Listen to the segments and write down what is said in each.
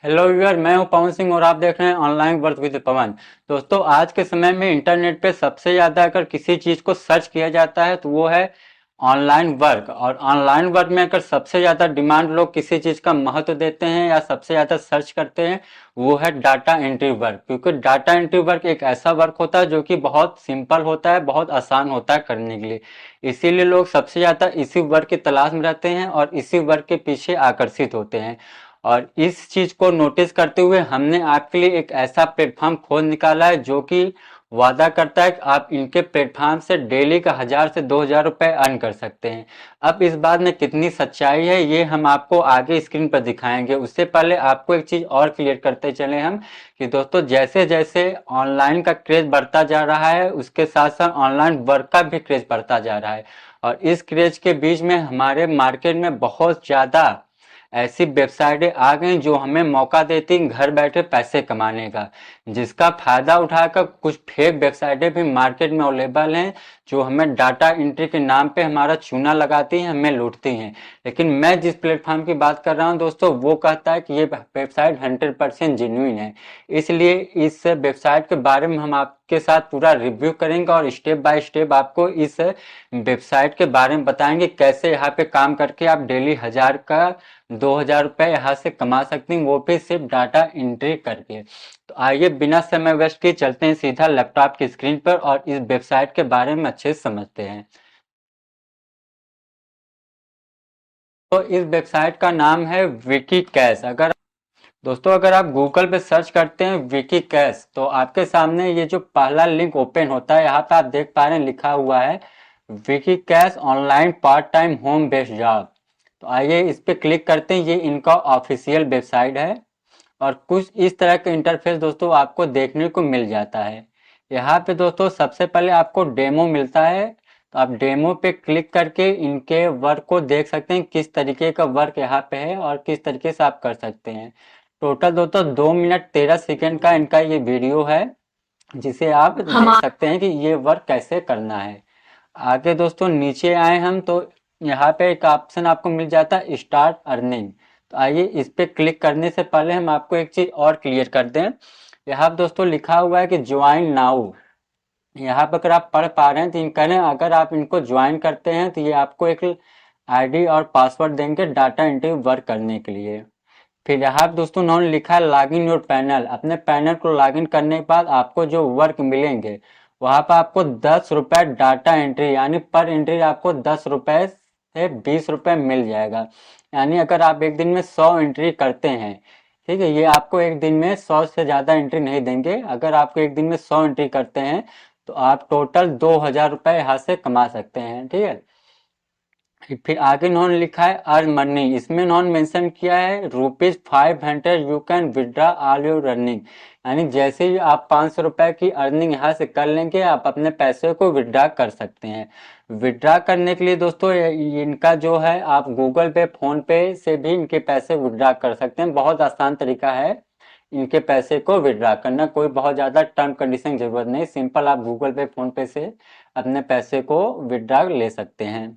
Hello viewer, मैं हूं पवन सिंह और आप देख रहे हैं ऑनलाइन वर्क विद पवन। दोस्तों, आज के समय में इंटरनेट पे सबसे ज़्यादा अगर किसी चीज़ को सर्च किया जाता है तो वो है ऑनलाइन वर्क। और ऑनलाइन वर्क में अगर सबसे ज़्यादा डिमांड लोग किसी चीज़ का महत्व देते हैं या सबसे ज़्यादा सर्च करते हैं, वो है डाटा एंट्री वर्क। क्योंकि डाटा एंट्री वर्क एक ऐसा वर्क होता है जो कि बहुत सिंपल होता है, बहुत आसान होता है करने के लिए। इसीलिए लोग सबसे ज़्यादा इसी वर्क की तलाश में रहते हैं और इसी वर्क के पीछे आकर्षित होते हैं। और इस चीज को नोटिस करते हुए हमने आपके लिए एक ऐसा प्लेटफॉर्म खोज निकाला है जो कि वादा करता है कि आप इनके प्लेटफॉर्म से डेली का 1000 से 2000 रुपए अर्न कर सकते हैं। अब इस बात में कितनी सच्चाई है ये हम आपको आगे स्क्रीन पर दिखाएंगे। उससे पहले आपको एक चीज और क्लियर करते चले हम कि दोस्तों, जैसे जैसे ऑनलाइन का क्रेज बढ़ता जा रहा है उसके साथ साथ ऑनलाइन वर्क का भी क्रेज बढ़ता जा रहा है। और इस क्रेज के बीच में हमारे मार्केट में बहुत ज्यादा ऐसी वेबसाइटें आ गई जो हमें मौका देती हैं घर बैठे पैसे कमाने का, जिसका फायदा उठाकर कुछ फेक वेबसाइटें भी मार्केट में अवेलेबल हैं जो हमें डाटा एंट्री के नाम पे हमारा चूना लगाती हैं, हमें लूटती हैं। लेकिन मैं जिस प्लेटफॉर्म की बात कर रहा हूं दोस्तों, वो कहता है कि ये वेबसाइट 100% जेन्युइन है। इसलिए इस वेबसाइट के बारे में हम आपके साथ पूरा रिव्यू करेंगे और स्टेप बाय स्टेप आपको इस वेबसाइट के बारे में बताएंगे कैसे यहाँ पे काम करके आप डेली 1000 का 2000 रुपए यहाँ से कमा सकते हैं, वो भी सिर्फ डाटा एंट्री करके। तो आइए बिना समय वेस्ट किए चलते हैं सीधा लैपटॉप की स्क्रीन पर और इस वेबसाइट के बारे में अच्छे से समझते हैं। तो इस वेबसाइट का नाम है विकी कैश। अगर आप गूगल पे सर्च करते हैं विकी कैश तो आपके सामने ये जो पहला लिंक ओपन होता है, यहाँ पे आप देख पा रहे हैं लिखा हुआ है Vicky cash online part time home based job. तो आइए इस पे क्लिक करते हैं। ये इनका ऑफिशियल वेबसाइट है और कुछ इस तरह का इंटरफेस दोस्तों आपको देखने को मिल जाता है। यहाँ पे दोस्तों सबसे पहले आपको डेमो मिलता है, तो आप डेमो पे क्लिक करके इनके वर्क को देख सकते हैं किस तरीके का वर्क यहाँ पे है और किस तरीके से आप कर सकते हैं। टोटल दोस्तों 2 मिनट 13 सेकंड का इनका ये वीडियो है जिसे आप देख सकते हैं कि ये वर्क कैसे करना है। आगे दोस्तों नीचे आए हम तो यहाँ पे एक ऑप्शन आपको मिल जाता है स्टार्ट अर्निंग। तो आइए इस पे क्लिक करने से पहले हम आपको एक चीज और क्लियर कर दें। यहाँ पे दोस्तों लिखा हुआ है कि ज्वाइन नाउ। यहाँ पर अगर आप पढ़ पा रहे हैं तो इनका ना, अगर आप इनको ज्वाइन करते हैं तो ये आपको एक आईडी और पासवर्ड देंगे डाटा एंट्री वर्क करने के लिए। फिर यहाँ पे दोस्तों उन्होंने लिखा है लॉग इन योर पैनल। अपने पैनल को लॉग इन करने के बाद आपको जो वर्क मिलेंगे वहां पर आपको 10 रुपए डाटा एंट्री यानी पर एंट्री आपको 10 रुपए से 20 रुपए मिल जाएगा। यानी अगर आप एक दिन में 100 एंट्री करते हैं, ठीक है, ये आपको एक दिन में 100 से ज्यादा एंट्री नहीं देंगे। अगर आपको एक दिन में 100 एंट्री करते हैं तो आप टोटल 2000 रुपए यहाँ से कमा सकते हैं, ठीक है। फिर आगे इन्होंने लिखा है अर्न मनी। इसमें इन्होंने मेंशन किया है ₹500 you can withdraw all your earning. यानी जैसे ही आप 500 रुपए की अर्निंग यहाँ से कर लेंगे आप अपने पैसे को विड्रा कर सकते हैं। विड्रा करने के लिए दोस्तों इनका जो है आप गूगल पे फोन पे से भी इनके पैसे विड्रा कर सकते हैं। बहुत आसान तरीका है इनके पैसे को विड्रा करना, कोई बहुत ज्यादा टर्म कंडीशन की जरूरत नहीं। सिंपल आप गूगल पे फोन पे से अपने पैसे को विड्रा ले सकते हैं।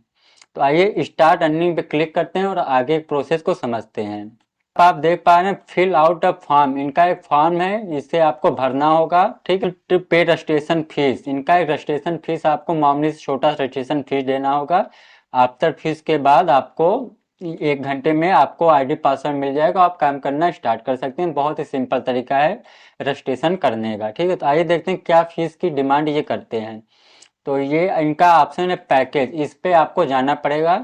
तो आइए स्टार्ट अर्निंग पे क्लिक करते हैं और आगे प्रोसेस को समझते हैं। आप देख पा रहे हैं फिल आउट अ फॉर्म। इनका एक फॉर्म है जिसे आपको भरना होगा, ठीक है। पे रजिस्ट्रेशन फीस। इनका एक रजिस्ट्रेशन फीस आपको मामूली से छोटा रजिस्ट्रेशन फीस देना होगा। आफ्टर फीस के बाद आपको 1 घंटे में आपको आईडी पासवर्ड मिल जाएगा, आप काम करना स्टार्ट कर सकते हैं। बहुत ही सिंपल तरीका है रजिस्ट्रेशन करने का, ठीक है। तो आइए देखते हैं क्या फीस की डिमांड ये करते हैं। तो ये इनका ऑप्शन है पैकेज, इस पे आपको जाना पड़ेगा।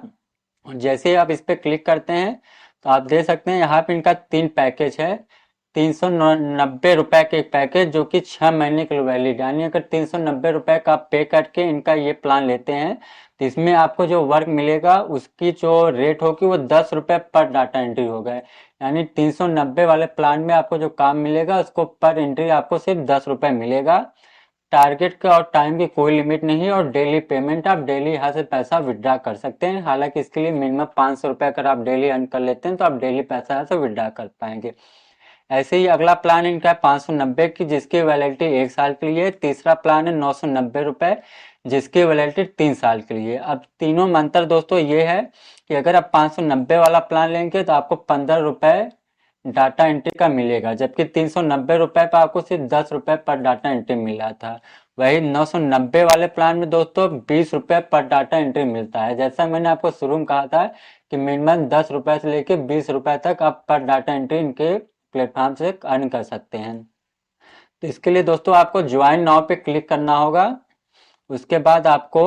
जैसे ही आप इस पे क्लिक करते हैं तो आप देख सकते हैं यहाँ पे इनका 3 पैकेज है। 390 रुपए के एक पैकेज जो कि 6 महीने के लिए वैलिड, यानी अगर 390 रुपए का आप पे करके इनका ये प्लान लेते हैं तो इसमें आपको जो वर्क मिलेगा उसकी जो रेट होगी वो 10 रुपए पर डाटा एंट्री होगा। यानी 390 वाले प्लान में आपको जो काम मिलेगा उसको पर एंट्री आपको सिर्फ 10 रुपए मिलेगा। टारगेट का और टाइम की कोई लिमिट नहीं है और डेली पेमेंट, आप डेली यहाँ से पैसा विड्रा कर सकते हैं। हालांकि इसके लिए मिनिमम 500 रुपए अगर आप डेली अर्न कर लेते हैं तो आप डेली पैसा यहाँ से विड्रा कर पाएंगे। ऐसे ही अगला प्लान इनका है 590 की जिसकी वैलिडिटी 1 साल के लिए। तीसरा प्लान है 990 रुपए जिसकी वैलिडिटी 3 साल के लिए। अब तीनों में अंतर दोस्तों ये है कि अगर आप 590 वाला प्लान लेंगे तो आपको 15 रुपए डाटा एंट्री का मिलेगा, जबकि 390 रुपए पर आपको सिर्फ 10 रुपए पर डाटा एंट्री मिल रहा था। वही 990 वाले प्लान में दोस्तों 20 रुपए पर डाटा एंट्री मिलता है। जैसा मैंने आपको शुरू में कहा था कि मिनिमम 10 रुपए से लेके 20 रुपए तक आप पर डाटा एंट्री इनके प्लेटफॉर्म से अर्न कर सकते हैं। तो इसके लिए दोस्तों आपको ज्वाइन नाउ पे क्लिक करना होगा। उसके बाद आपको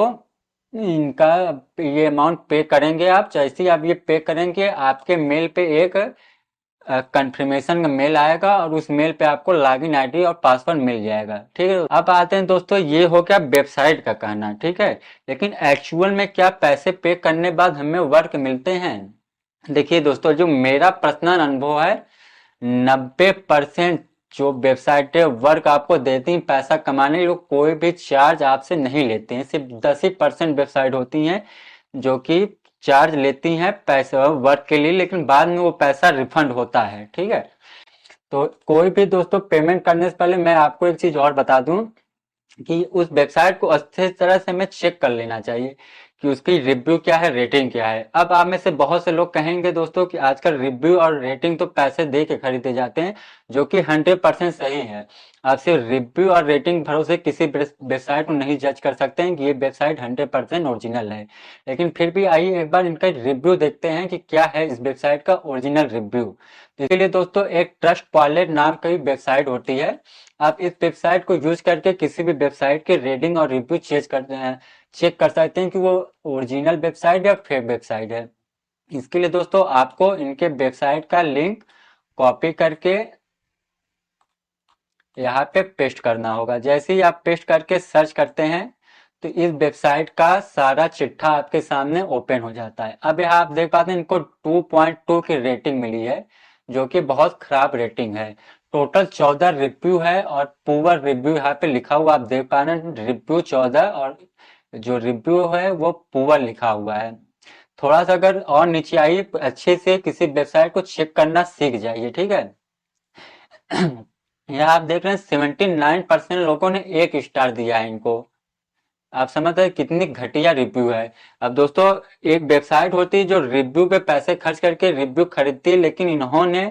इनका ये अमाउंट पे करेंगे। आप जैसे ही आप ये पे करेंगे आपके मेल पे एक कंफर्मेशन का मेल आएगा और उस मेल पे आपको लॉगिन आईडी और पासवर्ड मिल जाएगा। ठीक है, अब आते हैं दोस्तों, ये हो गया वेबसाइट का कहना। ठीक है, लेकिन एक्चुअल में क्या पैसे पे करने बाद हमें वर्क मिलते हैं? देखिए दोस्तों, जो मेरा पर्सनल अनुभव है, 90% जो वेबसाइट है वर्क आपको देती हैं पैसा कमाने, लोग कोई भी चार्ज आपसे नहीं लेते हैं। सिर्फ 10% वेबसाइट होती हैं जो कि चार्ज लेती हैं पैसा वर्क के लिए, लेकिन बाद में वो पैसा रिफंड होता है। ठीक है, तो कोई भी दोस्तों पेमेंट करने से पहले मैं आपको एक चीज और बता दूं कि उस वेबसाइट को अच्छे तरह से हमें चेक कर लेना चाहिए कि उसकी रिव्यू क्या है, रेटिंग क्या है। अब आप में से बहुत से लोग कहेंगे दोस्तों कि आजकल रिव्यू और रेटिंग तो पैसे दे के खरीदे जाते हैं, जो कि 100% सही है। आप सिर्फ रिव्यू और रेटिंग भरोसे किसी वेबसाइट को नहीं जज कर सकते हैं कि ये वेबसाइट 100% ओरिजिनल है। लेकिन फिर भी आइए एक बार इनका रिव्यू देखते हैं कि क्या है इस वेबसाइट का ओरिजिनल रिव्यू। तो इसके लिए दोस्तों एक ट्रस्ट वॉलेट नाम की वेबसाइट होती है। आप इस वेबसाइट को यूज करके किसी भी वेबसाइट के रेटिंग और रिव्यू चेक कर सकते हैं कि वो ओरिजिनल वेबसाइट या फेक वेबसाइट है। इसके लिए दोस्तों आपको इनके वेबसाइट का लिंक कॉपी करके यहाँ पे पेस्ट करना होगा। जैसे ही आप पेस्ट करके सर्च करते हैं तो इस वेबसाइट का सारा चिट्ठा आपके सामने ओपन हो जाता है। अब यहाँ आप देख पाते हैं इनको 2.2 की रेटिंग मिली है, जो कि बहुत खराब रेटिंग है। टोटल 14 रिव्यू है और पुअर रिव्यू यहाँ पे लिखा हुआ आप देख पा रहे हैं, रिव्यू 14 और जो रिव्यू है वो पुअर लिखा हुआ है। थोड़ा सा अगर और नीचे आइए, अच्छे से किसी वेबसाइट को चेक करना सीख जाइए। ठीक है, यहाँ आप देख रहे हैं 79% लोगों ने 1 स्टार दिया है इनको। आप समझते हैं कितनी घटिया रिव्यू है। अब दोस्तों एक वेबसाइट होती है जो रिव्यू पे पैसे खर्च करके रिव्यू खरीदती है, लेकिन इन्होंने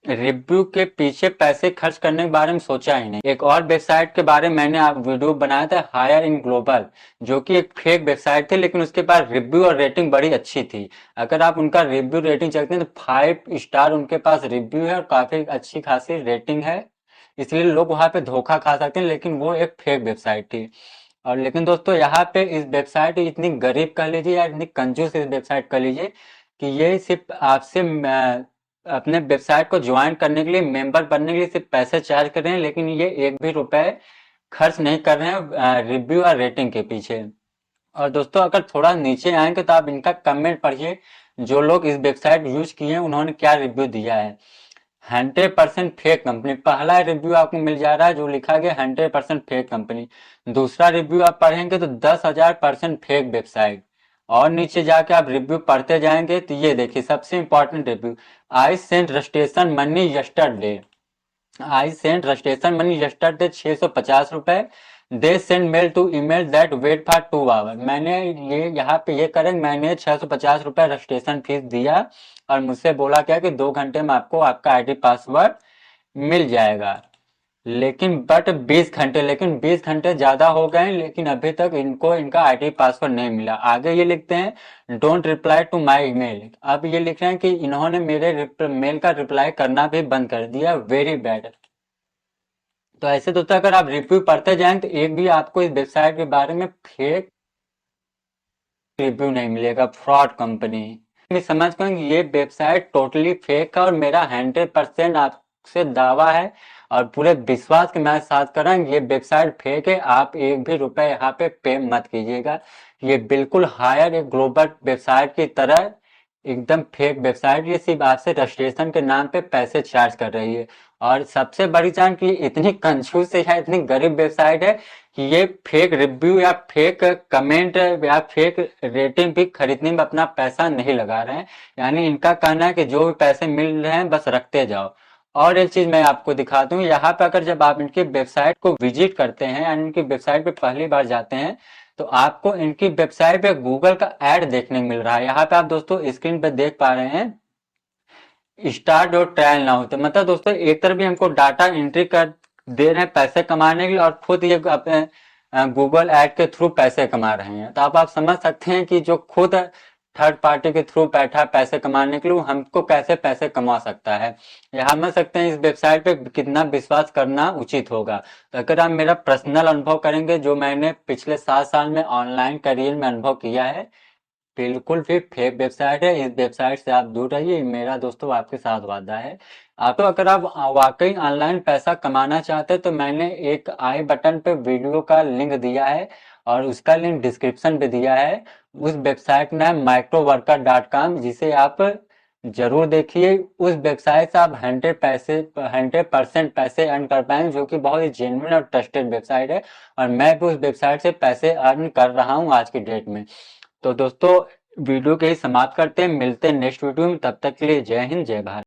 रिव्यू के पीछे पैसे खर्च करने के बारे में सोचा ही नहीं। एक और वेबसाइट के बारे में मैंने आप वीडियो बनाया था, हायर इन ग्लोबल, जो कि एक फेक वेबसाइट थी, लेकिन उसके पास रिव्यू और रेटिंग बड़ी अच्छी थी। अगर आप उनका रिव्यू रेटिंग चेक करें तो 5 स्टार उनके पास रिव्यू है और काफी अच्छी खासी रेटिंग है, इसलिए लोग वहां पे धोखा खा सकते हैं, लेकिन वो एक फेक वेबसाइट थी। और लेकिन दोस्तों यहाँ पे इस वेबसाइट इतनी गरीब कह लीजिए या इतनी कंजूस इस वेबसाइट कह लीजिए कि ये सिर्फ आपसे अपने वेबसाइट को ज्वाइन करने के लिए, मेंबर बनने के लिए सिर्फ पैसे चार्ज कर रहे हैं, लेकिन ये एक भी रुपए खर्च नहीं कर रहे हैं रिव्यू और रेटिंग के पीछे। और दोस्तों अगर थोड़ा नीचे आएंगे तो आप इनका कमेंट पढ़िए, जो लोग इस वेबसाइट यूज किए हैं उन्होंने क्या रिव्यू दिया है। 100% फेक कंपनी, पहला रिव्यू आपको मिल जा रहा है जो लिखा गया 100% फेक कंपनी। दूसरा रिव्यू आप पढ़ेंगे तो 10,000% फेक वेबसाइट। और नीचे जाके आप रिव्यू पढ़ते जाएंगे तो ये देखिए सबसे important review, I sent registration money yesterday, I sent registration money yesterday 650 रुपए, they send mail to email that wait for 2 hour. मैंने ये यहाँ पे ये करें, मैंने 650 रुपए रजिस्ट्रेशन फीस दिया और मुझसे बोला क्या कि 2 घंटे में आपको आपका आईडी पासवर्ड मिल जाएगा। लेकिन 20 घंटे ज्यादा हो गए, लेकिन अभी तक इनको इनका आईडी पासवर्ड नहीं मिला। आगे ये लिखते हैं don't reply to my email. अब ये लिख रहे हैं कि इन्होंने मेरे मेल का रिप्लाई करना भी बंद कर दिया, वेरी बैड। तो ऐसे दोस्तों अगर आप रिव्यू पढ़ते जाएं तो एक भी आपको इस वेबसाइट के बारे में फेक रिव्यू नहीं मिलेगा, फ्रॉड कंपनी। मैं समझ गए कि ये वेबसाइट टोटली फेक है और मेरा 100% आपसे दावा है और पूरे विश्वास के साथ कर रहा हूं ये वेबसाइट फेक है। आप एक भी रुपए यहाँ पे मत कीजिएगा। ये बिल्कुल हायर एक ग्लोबल वेबसाइट की तरह एकदम फेक वेबसाइट, ये सिर्फ आपसे रजिस्ट्रेशन के नाम पे पैसे चार्ज कर रही है। और सबसे बड़ी जान कि इतनी कंजूस है, इतनी गरीब वेबसाइट है कि ये फेक रिव्यू या फेक कमेंट या फेक रेटिंग भी खरीदने में अपना पैसा नहीं लगा रहे हैं। यानी इनका कहना है कि जो भी पैसे मिल रहे हैं बस रखते जाओ। और एक चीज मैं आपको दिखा दूं, यहाँ पे अगर जब आप इनकी वेबसाइट को विजिट करते हैं यानी इनकी वेबसाइट पे पहली बार जाते हैं तो आपको इनकी वेबसाइट पे गूगल का ऐड देखने को मिल रहा है। यहाँ पे आप दोस्तों स्क्रीन पे देख पा रहे हैं स्टार्ट और ट्रायल नाउ, तो मतलब दोस्तों एक तरफ भी हमको डाटा एंट्री कर दे रहे हैं पैसे कमाने के लिए, और खुद ये अपने गूगल ऐड के थ्रू पैसे कमा रहे हैं। तो आप समझ सकते हैं कि जो खुद थर्ड पार्टी के थ्रू बैठा है पैसे कमाने के लिए, वो हमको कैसे पैसे कमा सकता है। या समझ सकते हैं इस वेबसाइट पे कितना विश्वास करना उचित होगा। तो अगर आप मेरा पर्सनल अनुभव करेंगे, जो मैंने पिछले 7 साल में ऑनलाइन करियर में अनुभव किया है, बिल्कुल भी फेक वेबसाइट है। इस वेबसाइट से आप दूर रहिए, मेरा दोस्तों आपके साथ वादा है। आप तो अगर आप वाकई ऑनलाइन पैसा कमाना चाहते हैं, तो मैंने एक आई बटन पे वीडियो का लिंक दिया है, और उसका लिंक डिस्क्रिप्शन पे दिया है। उस वेबसाइट में है microworker.com, जिसे आप जरूर देखिए। उस वेबसाइट से आप 100% पैसे अर्न कर पाएंगे, जो कि बहुत ही जेन्युइन और ट्रस्टेड वेबसाइट है। और मैं भी उस वेबसाइट से पैसे अर्न कर रहा हूँ आज की डेट में। तो दोस्तों वीडियो के ही समाप्त करते हैं, मिलते हैं नेक्स्ट वीडियो में। तब तक के लिए जय हिंद, जय भारत।